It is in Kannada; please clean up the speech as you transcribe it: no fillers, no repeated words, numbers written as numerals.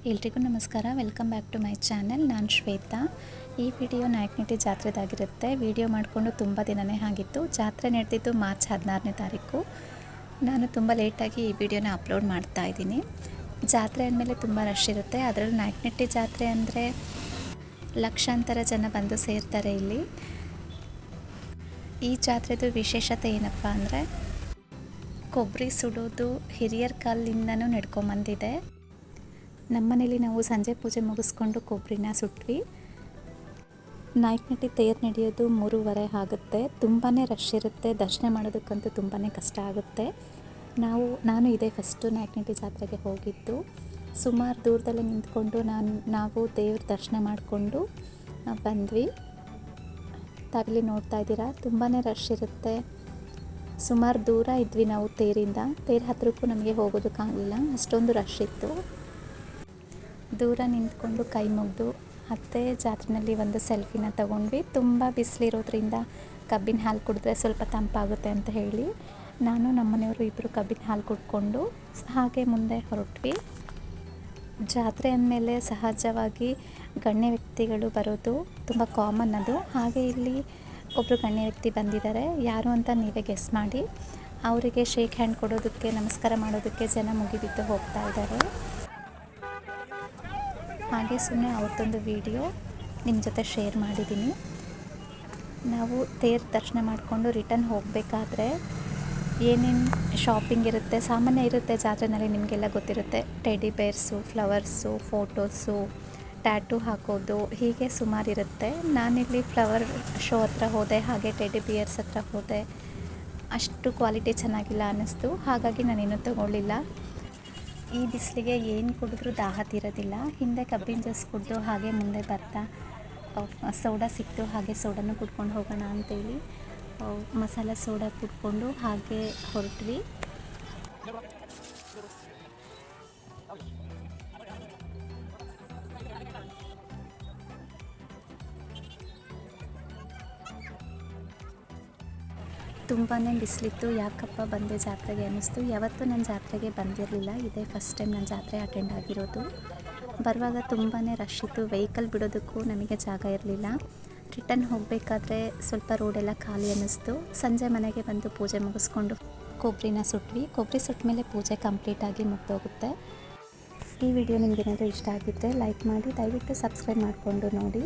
ಎಲ್ರಿಗೂ ನಮಸ್ಕಾರ. Welcome back to my channel. ನಾನು ಶ್ವೇತಾ. ಈ ವಿಡಿಯೋ ನಾಯಕನಹಟ್ಟಿ ಜಾತ್ರೆದಾಗಿರುತ್ತೆ. ವಿಡಿಯೋ ಮಾಡಿಕೊಂಡು ತುಂಬ ದಿನವೇ ಆಗಿತ್ತು. ಜಾತ್ರೆ ನಡೆದಿದ್ದು ಮಾರ್ಚ್ 16ನೇ ತಾರೀಕು. ನಾನು ತುಂಬ ಲೇಟಾಗಿ ಈ ವಿಡಿಯೋನ ಅಪ್ಲೋಡ್ ಮಾಡ್ತಾ ಇದ್ದೀನಿ. ಜಾತ್ರೆ ಅಂದಮೇಲೆ ತುಂಬ ರಶ್ ಇರುತ್ತೆ. ಅದರಲ್ಲೂ ನಾಯಕನಹಟ್ಟಿ ಜಾತ್ರೆ ಅಂದರೆ ಲಕ್ಷಾಂತರ ಜನ ಬಂದು ಸೇರ್ತಾರೆ ಇಲ್ಲಿ. ಈ ಜಾತ್ರೆದು ವಿಶೇಷತೆ ಏನಪ್ಪ ಅಂದರೆ ಕೊಬ್ಬರಿ ಸುಡೋದು ಹಿರಿಯರ ಕಾಲದಿಂದನೂ ನಡ್ಕೊಂಬಂದಿದೆ. ನಮ್ಮನೇಲಿ ನಾವು ಸಂಜೆ ಪೂಜೆ ಮುಗಿಸ್ಕೊಂಡು ಕೊಬ್ಬರಿನ ಸುಟ್ವಿ. ನಾಯಕನಹಟ್ಟಿ ತೇರು ನಡೆಯೋದು 3:30 ಆಗುತ್ತೆ. ತುಂಬಾ ರಶ್ ಇರುತ್ತೆ. ದರ್ಶನ ಮಾಡೋದಕ್ಕಂತೂ ತುಂಬಾ ಕಷ್ಟ ಆಗುತ್ತೆ. ನಾನು ಇದೇ ಫಸ್ಟು ನಾಯಕನಹಟ್ಟಿ ಜಾತ್ರೆಗೆ ಹೋಗಿದ್ದು. ಸುಮಾರು ದೂರದಲ್ಲೇ ನಿಂತ್ಕೊಂಡು ನಾವು ದೇವ್ರ ದರ್ಶನ ಮಾಡಿಕೊಂಡು ಬಂದ್ವಿ. ತಾವಿಲ್ಲಿ ನೋಡ್ತಾ ಇದ್ದೀರಾ, ತುಂಬಾ ರಶ್ ಇರುತ್ತೆ. ಸುಮಾರು ದೂರ ಇದ್ವಿ ನಾವು ತೇರು ಹತ್ರಕ್ಕೂ ನಮಗೆ ಹೋಗೋದಕ್ಕಾಗಲಿಲ್ಲ, ಅಷ್ಟೊಂದು ರಶ್ ಇತ್ತು. ದೂರ ನಿಂತ್ಕೊಂಡು ಕೈ ಮುಗಿದು ಮತ್ತೆ ಜಾತ್ರೆಯಲ್ಲಿ ಒಂದು ಸೆಲ್ಫಿನ ತಗೊಂಡ್ವಿ. ತುಂಬ ಬಿಸಿಲಿರೋದ್ರಿಂದ ಕಬ್ಬಿನ ಹಾಲು ಕುಡಿದ್ರೆ ಸ್ವಲ್ಪ ತಂಪಾಗುತ್ತೆ ಅಂತ ಹೇಳಿ ನಾನು ನಮ್ಮನೆಯವರು ಇಬ್ಬರು ಕಬ್ಬಿನ ಹಾಲು ಕುಡ್ಕೊಂಡು ಹಾಗೆ ಮುಂದೆ ಹೊರಟ್ವಿ. ಜಾತ್ರೆ ಅಂದಮೇಲೆ ಸಹಜವಾಗಿ ಗಣ್ಯ ವ್ಯಕ್ತಿಗಳು ಬರೋದು ತುಂಬ ಕಾಮನ್ ಅದು. ಹಾಗೆ ಇಲ್ಲಿ ಒಬ್ಬರು ಗಣ್ಯ ವ್ಯಕ್ತಿ ಬಂದಿದ್ದಾರೆ. ಯಾರು ಅಂತ ನೀವೇ ಗೆಸ್ ಮಾಡಿ. ಅವರಿಗೆ ಶೇಕ್ ಹ್ಯಾಂಡ್ ಕೊಡೋದಕ್ಕೆ, ನಮಸ್ಕಾರ ಮಾಡೋದಕ್ಕೆ ಜನ ಮುಗಿಬಿದ್ದು ಹೋಗ್ತಾ ಇದ್ದಾರೆ. ಹಾಗೆ ಸುಮ್ಮನೆ ಅವ್ರದ್ದೊಂದು ವಿಡಿಯೋ ನಿಮ್ಮ ಜೊತೆ ಶೇರ್ ಮಾಡಿದ್ದೀನಿ. ನಾವು ತೇರು ದರ್ಶನ ಮಾಡಿಕೊಂಡು ರಿಟರ್ನ್ ಹೋಗಬೇಕಾದ್ರೆ ಏನೇನು ಶಾಪಿಂಗ್ ಇರುತ್ತೆ, ಸಾಮಾನ್ಯ ಇರುತ್ತೆ ಜಾತ್ರೆಯಲ್ಲಿ, ನಿಮಗೆಲ್ಲ ಗೊತ್ತಿರುತ್ತೆ. ಟೆಡಿ ಬೇರ್ಸು, ಫ್ಲವರ್ಸು, ಫೋಟೋಸು, ಟ್ಯಾಟೂ ಹಾಕೋದು, ಹೀಗೆ ಸುಮಾರು ಇರುತ್ತೆ. ನಾನಿಲ್ಲಿ ಫ್ಲವರ್ ಶೋ ಹತ್ರ ಹೋದೆ, ಹಾಗೆ ಟೆಡಿ ಬಿಯರ್ಸ್ ಹತ್ರ ಹೋದೆ. ಅಷ್ಟು ಕ್ವಾಲಿಟಿ ಚೆನ್ನಾಗಿಲ್ಲ ಅನ್ನಿಸ್ತು, ಹಾಗಾಗಿ ನಾನೇನು ತಗೊಳ್ಳಿಲ್ಲ. ಈ ಬಿಸಿಲಿಗೆ ಏನು ಕುಡಿದ್ರೂ ದಾಹ ತೀರೋದಿಲ್ಲ. ಹಿಂದೆ ಕಬ್ಬಿನ ಜ್ಯೂಸ್ ಕುಡಿದು ಹಾಗೆ ಮುಂದೆ ಬರ್ತಾ ಸೋಡಾ ಸಿಕ್ತು, ಹಾಗೆ ಸೋಡಾನು ಕುಡ್ಕೊಂಡು ಹೋಗೋಣ ಅಂತೇಳಿ ಮಸಾಲ ಸೋಡಾ ಕುಡ್ಕೊಂಡು ಹಾಗೆ ಹೊರಟ್ವಿ. ತುಂಬಾ ಬಿಸಿಲಿತ್ತು. ಯಾಕಪ್ಪ ಬಂದೆ ಜಾತ್ರೆಗೆ ಅನ್ನಿಸ್ತು. ಯಾವತ್ತೂ ನಾನು ಜಾತ್ರೆಗೆ ಬಂದಿರಲಿಲ್ಲ, ಇದೇ ಫಸ್ಟ್ ಟೈಮ್ ನಾನು ಜಾತ್ರೆ ಅಟೆಂಡ್ ಆಗಿರೋದು. ಬರುವಾಗ ತುಂಬಾ ರಶ್ ಇತ್ತು. ವೆಹಿಕಲ್ ಬಿಡೋದಕ್ಕೂ ನಮಗೆ ಜಾಗ ಇರಲಿಲ್ಲ. ರಿಟರ್ನ್ ಹೋಗಬೇಕಾದ್ರೆ ಸ್ವಲ್ಪ ರೋಡೆಲ್ಲ ಖಾಲಿ ಅನ್ನಿಸ್ತು. ಸಂಜೆ ಮನೆಗೆ ಬಂದು ಪೂಜೆ ಮುಗಿಸ್ಕೊಂಡು ಕೊಬ್ಬರಿನ ಸುಟ್ವಿ. ಕೊಬ್ಬರಿ ಸುಟ್ಟ ಮೇಲೆ ಪೂಜೆ ಕಂಪ್ಲೀಟಾಗಿ ಮುಗ್ದೋಗುತ್ತೆ. ಈ ವಿಡಿಯೋ ನಿಮಗೇನಾದರೂ ಇಷ್ಟ ಆಗಿದ್ದರೆ ಲೈಕ್ ಮಾಡಿ, ದಯವಿಟ್ಟು ಸಬ್ಸ್ಕ್ರೈಬ್ ಮಾಡಿಕೊಂಡು ನೋಡಿ.